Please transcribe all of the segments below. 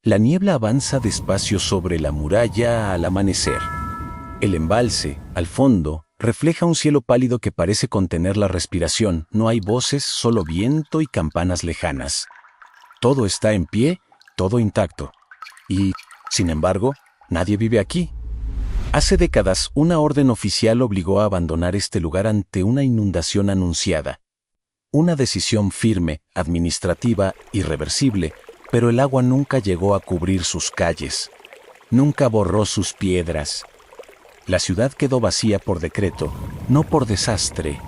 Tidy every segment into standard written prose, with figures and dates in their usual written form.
La niebla avanza despacio sobre la muralla al amanecer. El embalse, al fondo, refleja un cielo pálido que parece contener la respiración. No hay voces, solo viento y campanas lejanas. Todo está en pie, todo intacto. Y, sin embargo, nadie vive aquí. Hace décadas, una orden oficial obligó a abandonar este lugar ante una inundación anunciada. Una decisión firme, administrativa, irreversible, pero el agua nunca llegó a cubrir sus calles. Nunca borró sus piedras. La ciudad quedó vacía por decreto, no por desastre.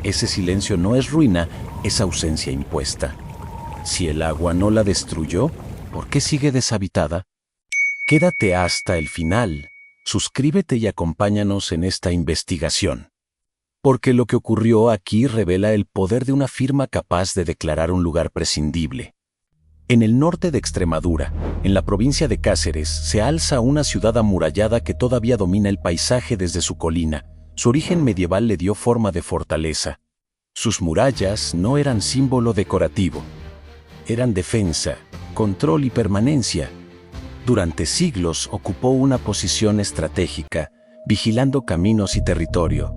Ese silencio no es ruina, es ausencia impuesta. Si el agua no la destruyó, ¿por qué sigue deshabitada? Quédate hasta el final. Suscríbete y acompáñanos en esta investigación. Porque lo que ocurrió aquí revela el poder de una firma capaz de declarar un lugar prescindible. En el norte de Extremadura, en la provincia de Cáceres, se alza una ciudad amurallada que todavía domina el paisaje desde su colina. Su origen medieval le dio forma de fortaleza. Sus murallas no eran símbolo decorativo. Eran defensa, control y permanencia. Durante siglos ocupó una posición estratégica, vigilando caminos y territorio.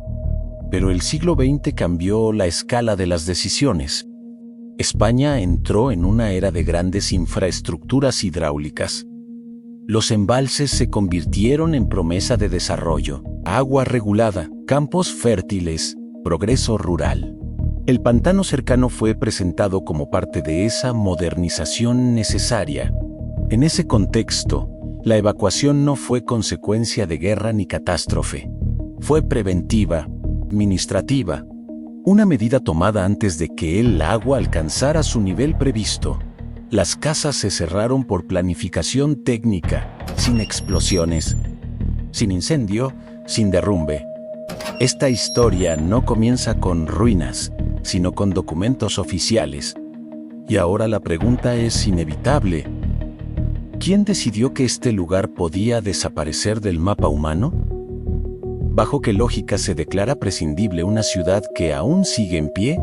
Pero el siglo XX cambió la escala de las decisiones. España entró en una era de grandes infraestructuras hidráulicas. Los embalses se convirtieron en promesa de desarrollo, agua regulada, campos fértiles, progreso rural. El pantano cercano fue presentado como parte de esa modernización necesaria. En ese contexto, la evacuación no fue consecuencia de guerra ni catástrofe. Fue preventiva, administrativa, una medida tomada antes de que el agua alcanzara su nivel previsto. Las casas se cerraron por planificación técnica, sin explosiones, sin incendio, sin derrumbe. Esta historia no comienza con ruinas, sino con documentos oficiales. Y ahora la pregunta es inevitable. ¿Quién decidió que este lugar podía desaparecer del mapa humano? ¿Bajo qué lógica se declara prescindible una ciudad que aún sigue en pie?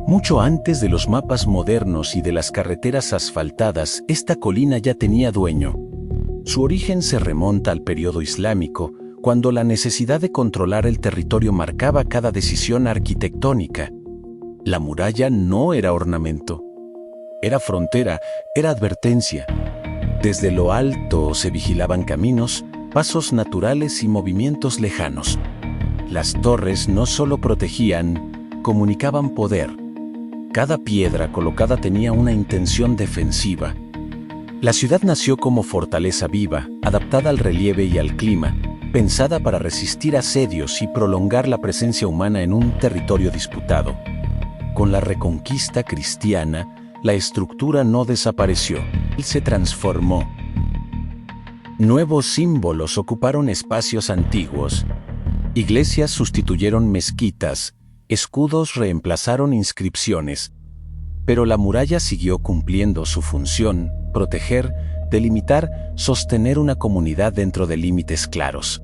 Mucho antes de los mapas modernos y de las carreteras asfaltadas, esta colina ya tenía dueño. Su origen se remonta al periodo islámico, cuando la necesidad de controlar el territorio marcaba cada decisión arquitectónica. La muralla no era ornamento, era frontera, era advertencia. Desde lo alto se vigilaban caminos, pasos naturales y movimientos lejanos. Las torres no solo protegían, comunicaban poder. Cada piedra colocada tenía una intención defensiva. La ciudad nació como fortaleza viva, adaptada al relieve y al clima, pensada para resistir asedios y prolongar la presencia humana en un territorio disputado. Con la reconquista cristiana, la estructura no desapareció, se transformó. Nuevos símbolos ocuparon espacios antiguos. Iglesias sustituyeron mezquitas, escudos reemplazaron inscripciones. Pero la muralla siguió cumpliendo su función: proteger, delimitar, sostener una comunidad dentro de límites claros.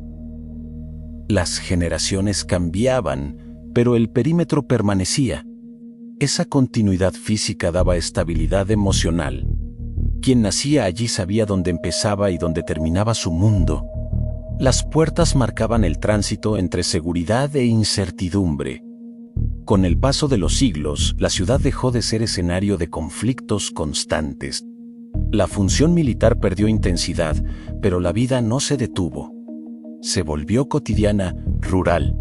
Las generaciones cambiaban, pero el perímetro permanecía. Esa continuidad física daba estabilidad emocional. Quien nacía allí sabía dónde empezaba y dónde terminaba su mundo. Las puertas marcaban el tránsito entre seguridad e incertidumbre. Con el paso de los siglos, la ciudad dejó de ser escenario de conflictos constantes. La función militar perdió intensidad, pero la vida no se detuvo. Se volvió cotidiana, rural.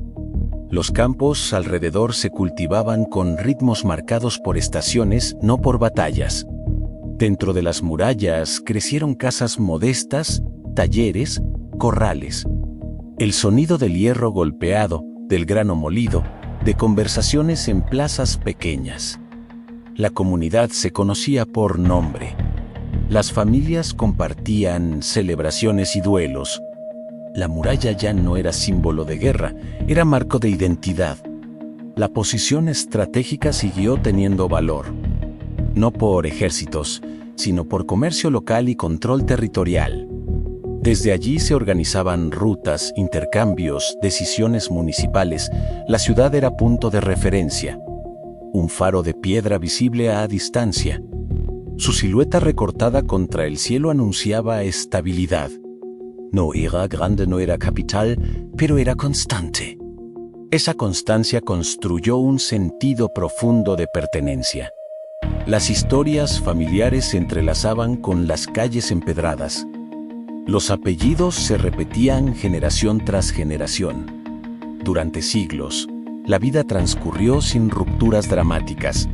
Los campos alrededor se cultivaban con ritmos marcados por estaciones, no por batallas. Dentro de las murallas crecieron casas modestas, talleres, corrales. El sonido del hierro golpeado, del grano molido, de conversaciones en plazas pequeñas. La comunidad se conocía por nombre. Las familias compartían celebraciones y duelos. La muralla ya no era símbolo de guerra, era marco de identidad. La posición estratégica siguió teniendo valor. No por ejércitos, sino por comercio local y control territorial. Desde allí se organizaban rutas, intercambios, decisiones municipales. La ciudad era punto de referencia. Un faro de piedra visible a distancia. Su silueta recortada contra el cielo anunciaba estabilidad. No era grande, no era capital, pero era constante. Esa constancia construyó un sentido profundo de pertenencia. Las historias familiares se entrelazaban con las calles empedradas. Los apellidos se repetían generación tras generación. Durante siglos, la vida transcurrió sin rupturas dramáticas.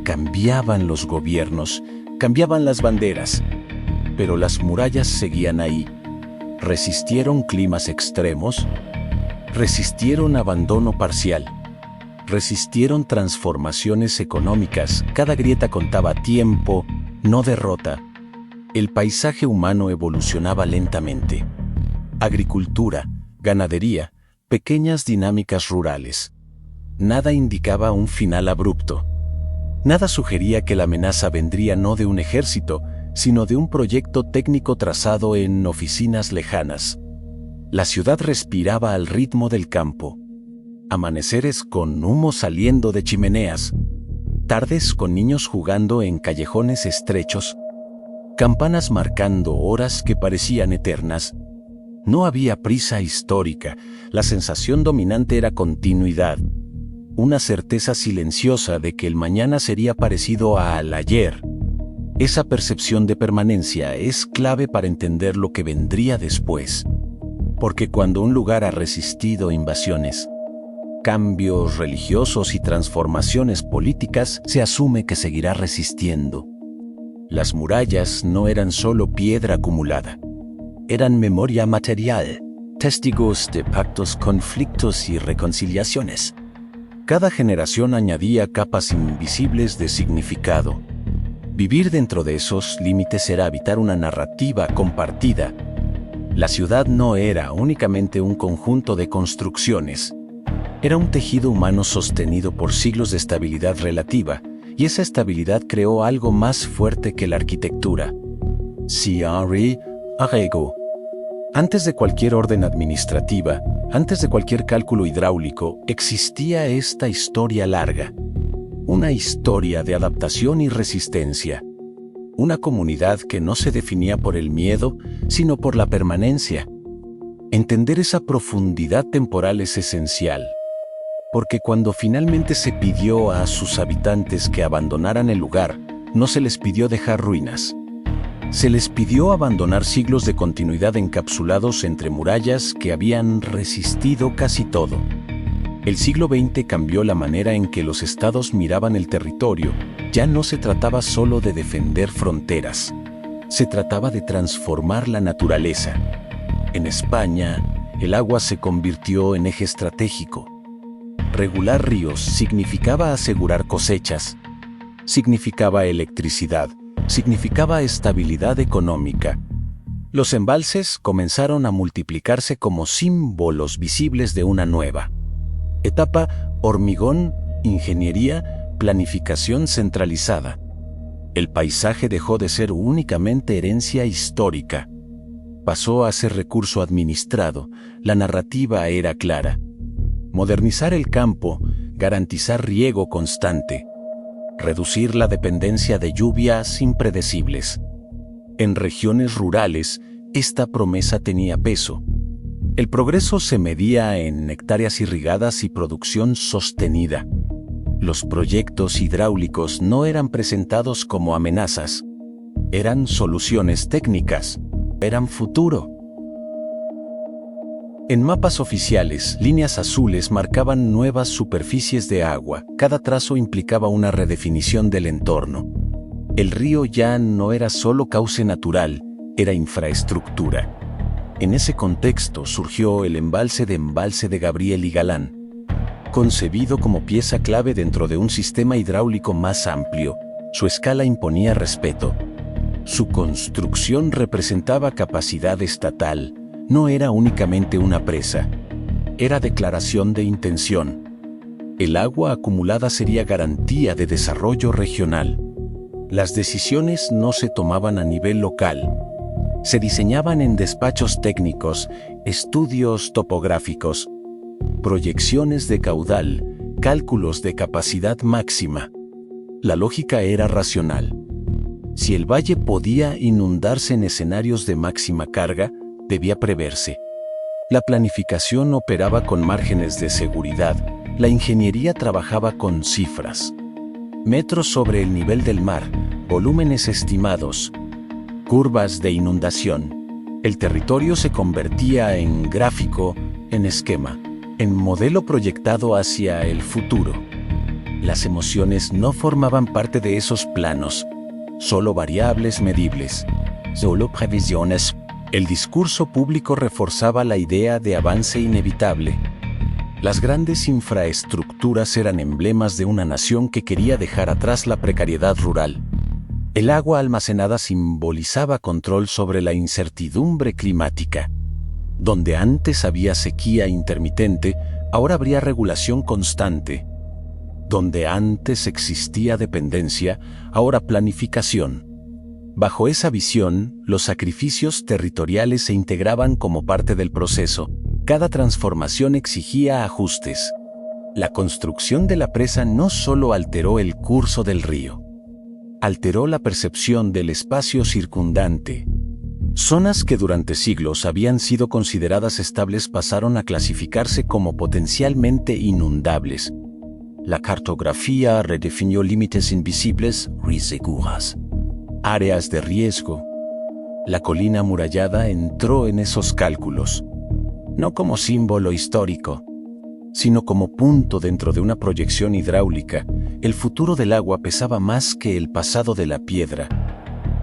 Cambiaban los gobiernos, cambiaban las banderas, pero las murallas seguían ahí. Resistieron climas extremos, resistieron abandono parcial, resistieron transformaciones económicas. Cada grieta contaba tiempo, no derrota. El paisaje humano evolucionaba lentamente. Agricultura, ganadería, pequeñas dinámicas rurales. Nada indicaba un final abrupto. Nada sugería que la amenaza vendría no de un ejército, sino de un proyecto técnico trazado en oficinas lejanas. La ciudad respiraba al ritmo del campo. Amaneceres con humo saliendo de chimeneas, tardes con niños jugando en callejones estrechos, campanas marcando horas que parecían eternas. No había prisa histórica, la sensación dominante era continuidad, una certeza silenciosa de que el mañana sería parecido al ayer. Esa percepción de permanencia es clave para entender lo que vendría después, porque cuando un lugar ha resistido invasiones, cambios religiosos y transformaciones políticas, se asume que seguirá resistiendo. Las murallas no eran solo piedra acumulada, eran memoria material, testigos de pactos, conflictos y reconciliaciones. Cada generación añadía capas invisibles de significado. Vivir dentro de esos límites era habitar una narrativa compartida. La ciudad no era únicamente un conjunto de construcciones. Era un tejido humano sostenido por siglos de estabilidad relativa, y esa estabilidad creó algo más fuerte que la arquitectura. Cierre Arrego. Antes de cualquier orden administrativa, antes de cualquier cálculo hidráulico, existía esta historia larga. Una historia de adaptación y resistencia. Una comunidad que no se definía por el miedo, sino por la permanencia. Entender esa profundidad temporal es esencial, porque cuando finalmente se pidió a sus habitantes que abandonaran el lugar, no se les pidió dejar ruinas. Se les pidió abandonar siglos de continuidad encapsulados entre murallas que habían resistido casi todo. El siglo XX cambió la manera en que los estados miraban el territorio. Ya no se trataba solo de defender fronteras. Se trataba de transformar la naturaleza. En España, el agua se convirtió en eje estratégico. Regular ríos significaba asegurar cosechas. Significaba electricidad. Significaba estabilidad económica. Los embalses comenzaron a multiplicarse como símbolos visibles de una nueva etapa: hormigón, ingeniería, planificación centralizada. El paisaje dejó de ser únicamente herencia histórica. Pasó a ser recurso administrado. La narrativa era clara. Modernizar el campo, garantizar riego constante, reducir la dependencia de lluvias impredecibles. En regiones rurales, esta promesa tenía peso. El progreso se medía en hectáreas irrigadas y producción sostenida. Los proyectos hidráulicos no eran presentados como amenazas. Eran soluciones técnicas. Eran futuro. En mapas oficiales, líneas azules marcaban nuevas superficies de agua. Cada trazo implicaba una redefinición del entorno. El río ya no era solo cauce natural, era infraestructura. En ese contexto surgió el embalse de Gabriel y Galán, concebido como pieza clave dentro de un sistema hidráulico más amplio. Su escala imponía respeto. Su construcción representaba capacidad estatal. No era únicamente una presa, era declaración de intención. El agua acumulada sería garantía de desarrollo regional. Las decisiones no se tomaban a nivel local. Se diseñaban en despachos técnicos, estudios topográficos, proyecciones de caudal, cálculos de capacidad máxima. La lógica era racional. Si el valle podía inundarse en escenarios de máxima carga, debía preverse. La planificación operaba con márgenes de seguridad, la ingeniería trabajaba con cifras. Metros sobre el nivel del mar, volúmenes estimados, curvas de inundación. El territorio se convertía en gráfico, en esquema, en modelo proyectado hacia el futuro. Las emociones no formaban parte de esos planos, solo variables medibles, solo previsiones. El discurso público reforzaba la idea de avance inevitable. Las grandes infraestructuras eran emblemas de una nación que quería dejar atrás la precariedad rural. El agua almacenada simbolizaba control sobre la incertidumbre climática. Donde antes había sequía intermitente, ahora habría regulación constante. Donde antes existía dependencia, ahora planificación. Bajo esa visión, los sacrificios territoriales se integraban como parte del proceso. Cada transformación exigía ajustes. La construcción de la presa no solo alteró el curso del río, alteró la percepción del espacio circundante. Zonas que durante siglos habían sido consideradas estables pasaron a clasificarse como potencialmente inundables. La cartografía redefinió límites invisibles, riesguras, áreas de riesgo. La colina amurallada entró en esos cálculos, no como símbolo histórico, sino como punto dentro de una proyección hidráulica. El futuro del agua pesaba más que el pasado de la piedra.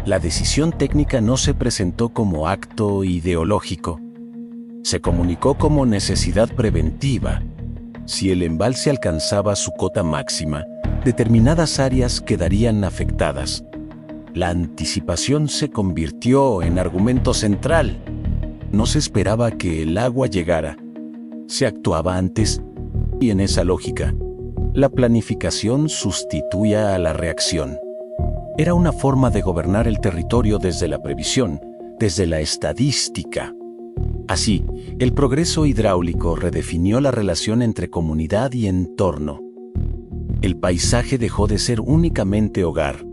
La decisión técnica no se presentó como acto ideológico. Se comunicó como necesidad preventiva. Si el embalse alcanzaba su cota máxima, determinadas áreas quedarían afectadas. La anticipación se convirtió en argumento central. No se esperaba que el agua llegara. Se actuaba antes, y en esa lógica, la planificación sustituía a la reacción. Era una forma de gobernar el territorio desde la previsión, desde la estadística. Así, el progreso hidráulico redefinió la relación entre comunidad y entorno. El paisaje dejó de ser únicamente hogar.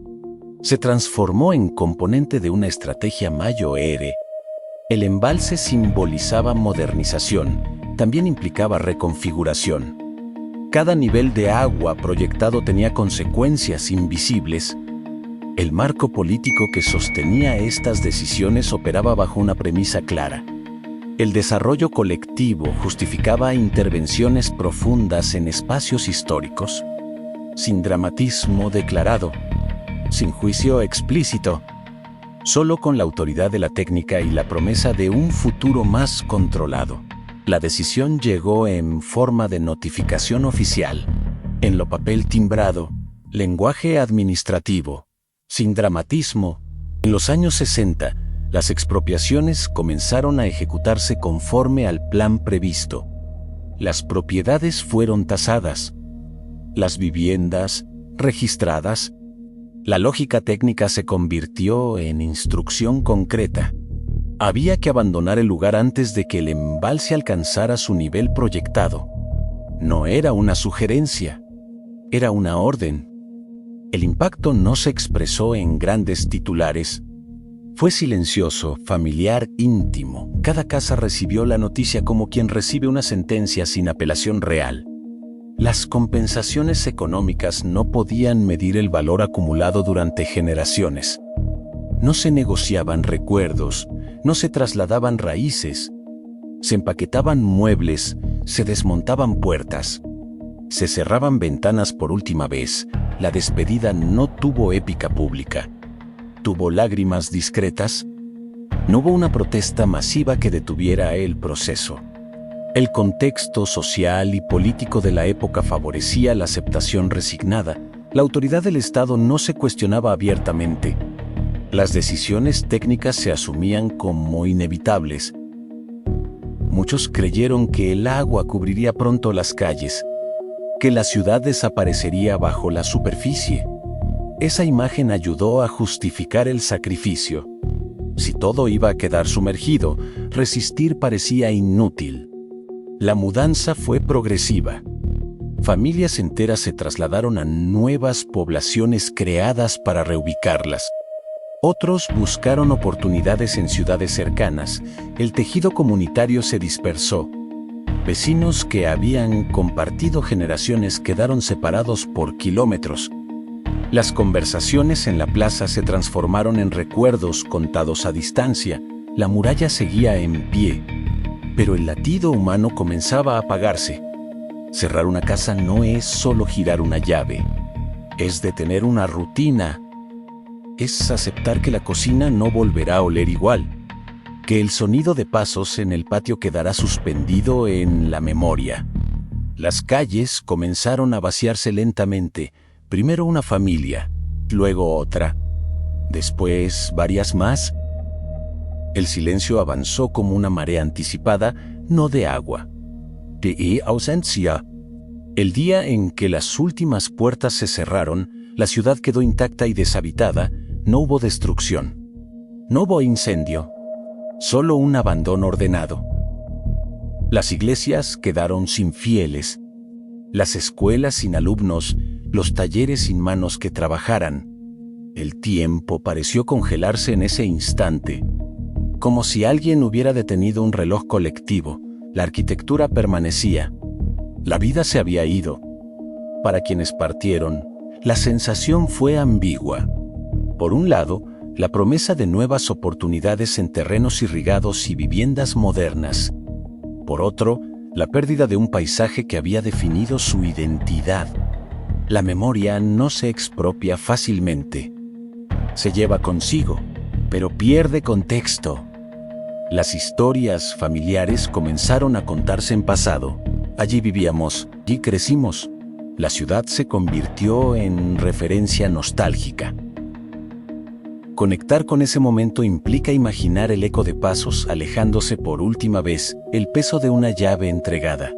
Se transformó en componente de una estrategia mayor. El embalse simbolizaba modernización, también implicaba reconfiguración. Cada nivel de agua proyectado tenía consecuencias invisibles. El marco político que sostenía estas decisiones operaba bajo una premisa clara. El desarrollo colectivo justificaba intervenciones profundas en espacios históricos, sin dramatismo declarado, sin juicio explícito, solo con la autoridad de la técnica y la promesa de un futuro más controlado. La decisión llegó en forma de notificación oficial, en lo papel timbrado, lenguaje administrativo, sin dramatismo. En los años 60, las expropiaciones comenzaron a ejecutarse conforme al plan previsto. Las propiedades fueron tasadas, las viviendas registradas. La lógica técnica se convirtió en instrucción concreta. Había que abandonar el lugar antes de que el embalse alcanzara su nivel proyectado. No era una sugerencia, era una orden. El impacto no se expresó en grandes titulares. Fue silencioso, familiar, íntimo. Cada casa recibió la noticia como quien recibe una sentencia sin apelación real. Las compensaciones económicas no podían medir el valor acumulado durante generaciones. No se negociaban recuerdos, no se trasladaban raíces, se empaquetaban muebles, se desmontaban puertas, se cerraban ventanas por última vez. La despedida no tuvo épica pública. ¿Tuvo lágrimas discretas? No hubo una protesta masiva que detuviera el proceso. El contexto social y político de la época favorecía la aceptación resignada. La autoridad del Estado no se cuestionaba abiertamente. Las decisiones técnicas se asumían como inevitables. Muchos creyeron que el agua cubriría pronto las calles, que la ciudad desaparecería bajo la superficie. Esa imagen ayudó a justificar el sacrificio. Si todo iba a quedar sumergido, resistir parecía inútil. La mudanza fue progresiva. Familias enteras se trasladaron a nuevas poblaciones creadas para reubicarlas. Otros buscaron oportunidades en ciudades cercanas. El tejido comunitario se dispersó. Vecinos que habían compartido generaciones quedaron separados por kilómetros. Las conversaciones en la plaza se transformaron en recuerdos contados a distancia. La muralla seguía en pie, pero el latido humano comenzaba a apagarse. Cerrar una casa no es solo girar una llave, es detener una rutina. Es aceptar que la cocina no volverá a oler igual, que el sonido de pasos en el patio quedará suspendido en la memoria. Las calles comenzaron a vaciarse lentamente, primero una familia, luego otra, después varias más. El silencio avanzó como una marea anticipada, no de agua, de ausencia. El día en que las últimas puertas se cerraron, la ciudad quedó intacta y deshabitada. No hubo destrucción, no hubo incendio, solo un abandono ordenado. Las iglesias quedaron sin fieles, las escuelas sin alumnos, los talleres sin manos que trabajaran. El tiempo pareció congelarse en ese instante, como si alguien hubiera detenido un reloj colectivo. La arquitectura permanecía. La vida se había ido. Para quienes partieron, la sensación fue ambigua. Por un lado, la promesa de nuevas oportunidades en terrenos irrigados y viviendas modernas. Por otro, la pérdida de un paisaje que había definido su identidad. La memoria no se expropia fácilmente. Se lleva consigo, pero pierde contexto. Las historias familiares comenzaron a contarse en pasado. Allí vivíamos, allí crecimos. La ciudad se convirtió en referencia nostálgica. Conectar con ese momento implica imaginar el eco de pasos alejándose por última vez, el peso de una llave entregada.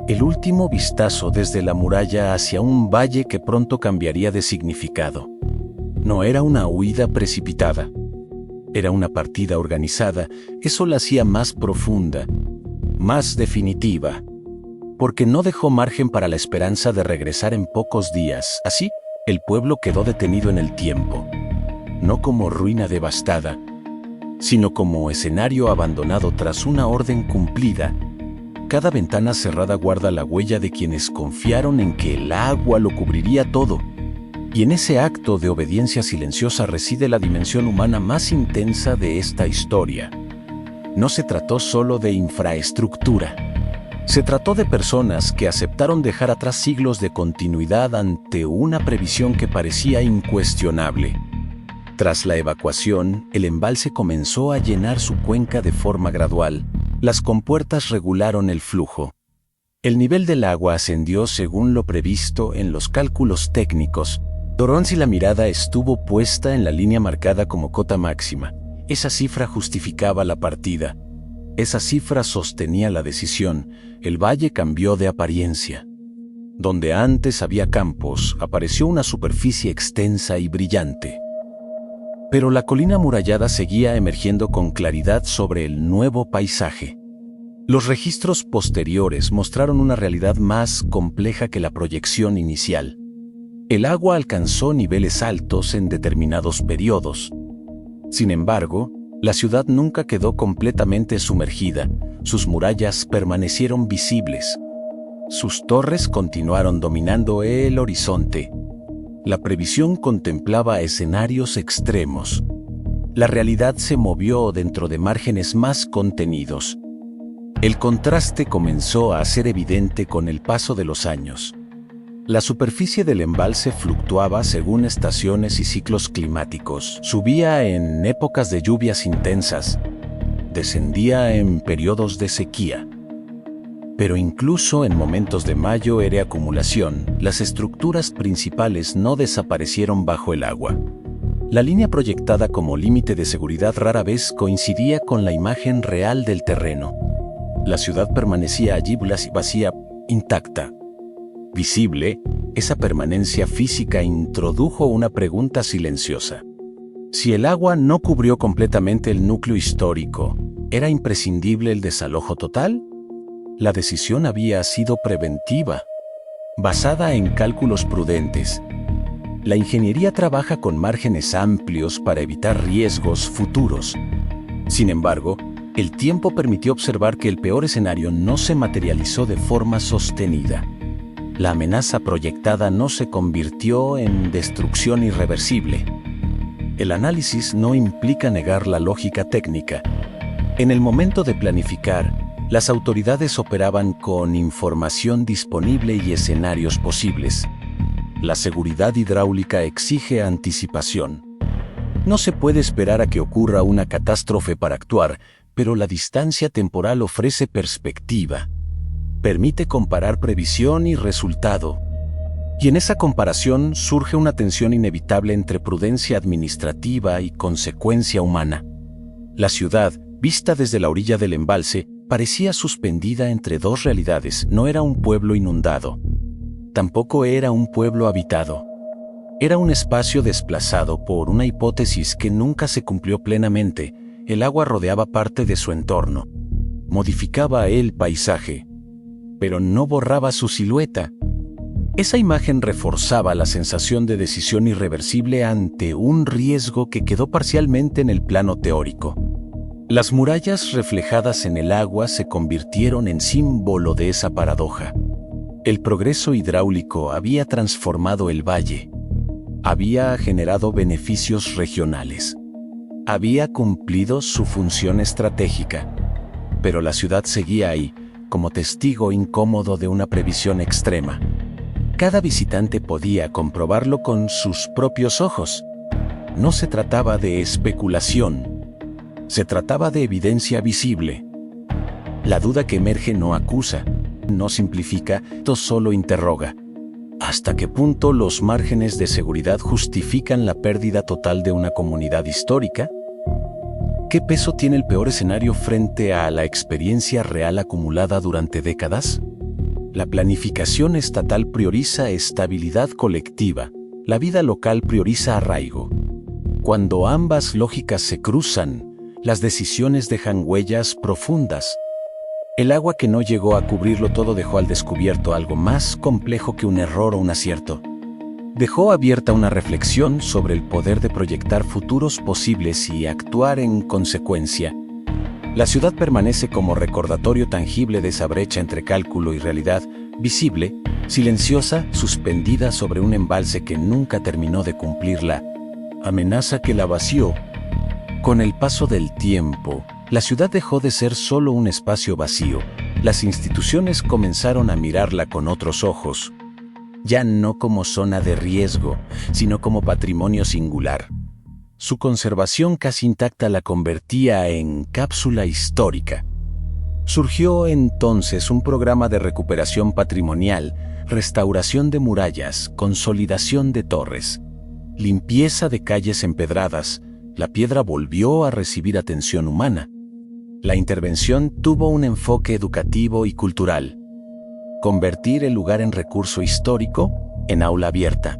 El último vistazo desde la muralla hacia un valle que pronto cambiaría de significado. No era una huida precipitada. Era una partida organizada. Eso la hacía más profunda, más definitiva, porque no dejó margen para la esperanza de regresar en pocos días. Así, el pueblo quedó detenido en el tiempo. No como ruina devastada, sino como escenario abandonado tras una orden cumplida. Cada ventana cerrada guarda la huella de quienes confiaron en que el agua lo cubriría todo. Y en ese acto de obediencia silenciosa reside la dimensión humana más intensa de esta historia. No se trató solo de infraestructura. Se trató de personas que aceptaron dejar atrás siglos de continuidad ante una previsión que parecía incuestionable. Tras la evacuación, el embalse comenzó a llenar su cuenca de forma gradual. Las compuertas regularon el flujo. El nivel del agua ascendió según lo previsto en los cálculos técnicos. Doronzi la mirada estuvo puesta en la línea marcada como cota máxima. Esa cifra justificaba la partida. Esa cifra sostenía la decisión. El valle cambió de apariencia. Donde antes había campos, apareció una superficie extensa y brillante. Pero la colina amurallada seguía emergiendo con claridad sobre el nuevo paisaje. Los registros posteriores mostraron una realidad más compleja que la proyección inicial. El agua alcanzó niveles altos en determinados periodos. Sin embargo, la ciudad nunca quedó completamente sumergida. Sus murallas permanecieron visibles. Sus torres continuaron dominando el horizonte. La previsión contemplaba escenarios extremos. La realidad se movió dentro de márgenes más contenidos. El contraste comenzó a ser evidente con el paso de los años. La superficie del embalse fluctuaba según estaciones y ciclos climáticos. Subía en épocas de lluvias intensas. Descendía en periodos de sequía. Pero incluso en momentos de mayor acumulación, las estructuras principales no desaparecieron bajo el agua. La línea proyectada como límite de seguridad rara vez coincidía con la imagen real del terreno. La ciudad permanecía allí vacía, intacta. Visible, esa permanencia física introdujo una pregunta silenciosa. Si el agua no cubrió completamente el núcleo histórico, ¿era imprescindible el desalojo total? La decisión había sido preventiva, basada en cálculos prudentes. La ingeniería trabaja con márgenes amplios para evitar riesgos futuros. Sin embargo, el tiempo permitió observar que el peor escenario no se materializó de forma sostenida. La amenaza proyectada no se convirtió en destrucción irreversible. El análisis no implica negar la lógica técnica. En el momento de planificar, las autoridades operaban con información disponible y escenarios posibles. La seguridad hidráulica exige anticipación. No se puede esperar a que ocurra una catástrofe para actuar, pero la distancia temporal ofrece perspectiva. Permite comparar previsión y resultado. Y en esa comparación surge una tensión inevitable entre prudencia administrativa y consecuencia humana. La ciudad, vista desde la orilla del embalse, parecía suspendida entre dos realidades. No era un pueblo inundado. Tampoco era un pueblo habitado. Era un espacio desplazado por una hipótesis que nunca se cumplió plenamente. El agua rodeaba parte de su entorno. Modificaba el paisaje, pero no borraba su silueta. Esa imagen reforzaba la sensación de decisión irreversible ante un riesgo que quedó parcialmente en el plano teórico. Las murallas reflejadas en el agua se convirtieron en símbolo de esa paradoja. El progreso hidráulico había transformado el valle. Había generado beneficios regionales. Había cumplido su función estratégica. Pero la ciudad seguía ahí, como testigo incómodo de una previsión extrema. Cada visitante podía comprobarlo con sus propios ojos. No se trataba de especulación. Se trataba de evidencia visible. La duda que emerge no acusa, no simplifica, solo interroga. ¿Hasta qué punto los márgenes de seguridad justifican la pérdida total de una comunidad histórica? ¿Qué peso tiene el peor escenario frente a la experiencia real acumulada durante décadas? La planificación estatal prioriza estabilidad colectiva, la vida local prioriza arraigo. Cuando ambas lógicas se cruzan, las decisiones dejan huellas profundas. El agua que no llegó a cubrirlo todo dejó al descubierto algo más complejo que un error o un acierto. Dejó abierta una reflexión sobre el poder de proyectar futuros posibles y actuar en consecuencia. La ciudad permanece como recordatorio tangible de esa brecha entre cálculo y realidad, visible, silenciosa, suspendida sobre un embalse que nunca terminó de cumplir la amenaza que la vació. Con el paso del tiempo, la ciudad dejó de ser solo un espacio vacío. Las instituciones comenzaron a mirarla con otros ojos, ya no como zona de riesgo, sino como patrimonio singular. Su conservación casi intacta la convertía en cápsula histórica. Surgió entonces un programa de recuperación patrimonial, restauración de murallas, consolidación de torres, limpieza de calles empedradas. La piedra volvió a recibir atención humana. La intervención tuvo un enfoque educativo y cultural. Convertir el lugar en recurso histórico, en aula abierta,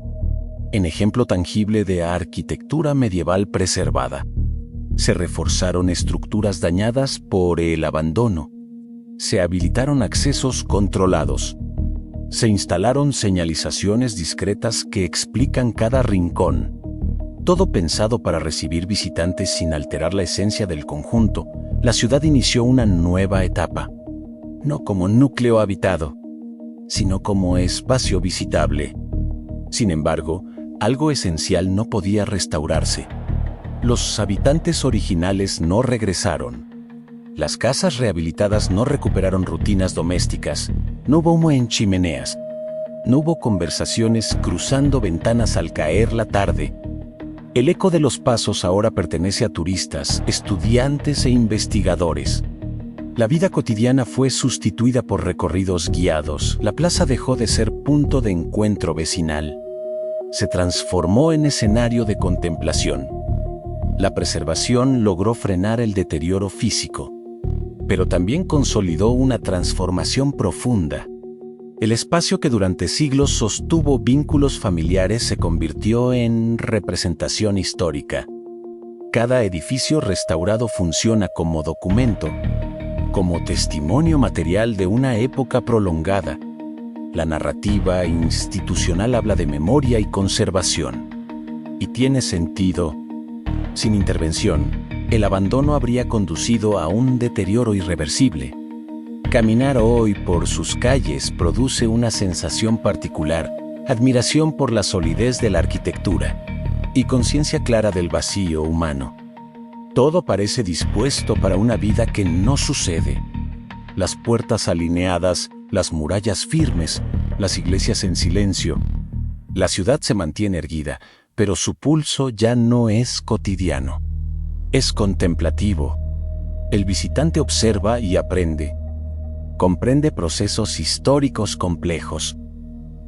en ejemplo tangible de arquitectura medieval preservada. Se reforzaron estructuras dañadas por el abandono. Se habilitaron accesos controlados. Se instalaron señalizaciones discretas que explican cada rincón. Todo pensado para recibir visitantes sin alterar la esencia del conjunto. La ciudad inició una nueva etapa, no como núcleo habitado, sino como espacio visitable. Sin embargo, algo esencial no podía restaurarse. Los habitantes originales no regresaron. Las casas rehabilitadas no recuperaron rutinas domésticas. No hubo humo en chimeneas. No hubo conversaciones cruzando ventanas al caer la tarde. El eco de los pasos ahora pertenece a turistas, estudiantes e investigadores. La vida cotidiana fue sustituida por recorridos guiados. La plaza dejó de ser punto de encuentro vecinal. Se transformó en escenario de contemplación. La preservación logró frenar el deterioro físico, pero también consolidó una transformación profunda. El espacio que durante siglos sostuvo vínculos familiares se convirtió en representación histórica. Cada edificio restaurado funciona como documento, como testimonio material de una época prolongada. La narrativa institucional habla de memoria y conservación. Y tiene sentido. Sin intervención, el abandono habría conducido a un deterioro irreversible. Caminar hoy por sus calles produce una sensación particular, admiración por la solidez de la arquitectura y conciencia clara del vacío humano. Todo parece dispuesto para una vida que no sucede. Las puertas alineadas, las murallas firmes, las iglesias en silencio. La ciudad se mantiene erguida, pero su pulso ya no es cotidiano. Es contemplativo. El visitante observa y aprende. Comprende procesos históricos complejos.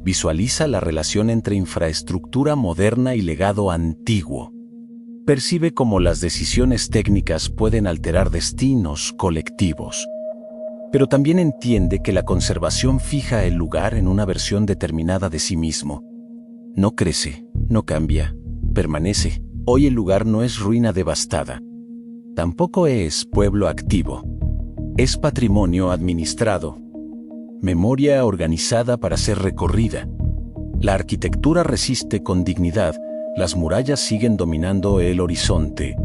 Visualiza la relación entre infraestructura moderna y legado antiguo. Percibe cómo las decisiones técnicas pueden alterar destinos colectivos. Pero también entiende que la conservación fija el lugar en una versión determinada de sí mismo. No crece, no cambia, permanece. Hoy el lugar no es ruina devastada. Tampoco es pueblo activo. Es patrimonio administrado. Memoria organizada para ser recorrida. La arquitectura resiste con dignidad, las murallas siguen dominando el horizonte.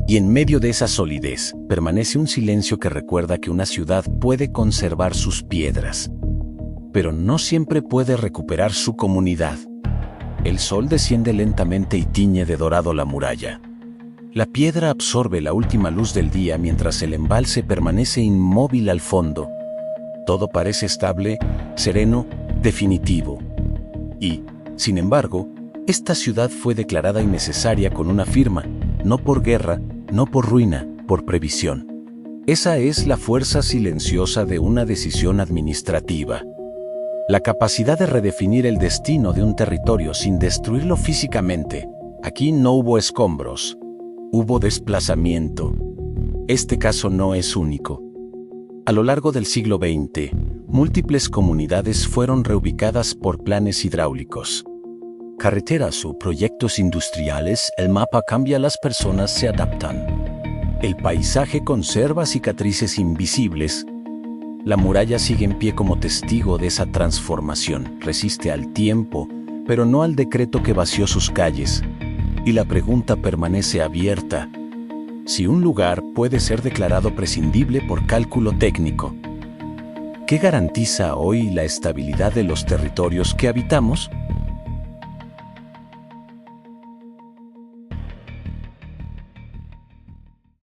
Y en medio de esa solidez, permanece un silencio que recuerda que una ciudad puede conservar sus piedras, pero no siempre puede recuperar su comunidad. El sol desciende lentamente y tiñe de dorado la muralla. La piedra absorbe la última luz del día mientras el embalse permanece inmóvil al fondo. Todo parece estable, sereno, definitivo. Y, sin embargo, esta ciudad fue declarada innecesaria con una firma, no por guerra, no por ruina, por previsión. Esa es la fuerza silenciosa de una decisión administrativa. La capacidad de redefinir el destino de un territorio sin destruirlo físicamente. Aquí no hubo escombros, hubo desplazamiento. Este caso no es único. A lo largo del siglo XX, múltiples comunidades fueron reubicadas por planes hidráulicos. Carreteras o proyectos industriales, el mapa cambia, las personas se adaptan. El paisaje conserva cicatrices invisibles. La muralla sigue en pie como testigo de esa transformación. Resiste al tiempo, pero no al decreto que vació sus calles. Y la pregunta permanece abierta. Si un lugar puede ser declarado prescindible por cálculo técnico, ¿qué garantiza hoy la estabilidad de los territorios que habitamos?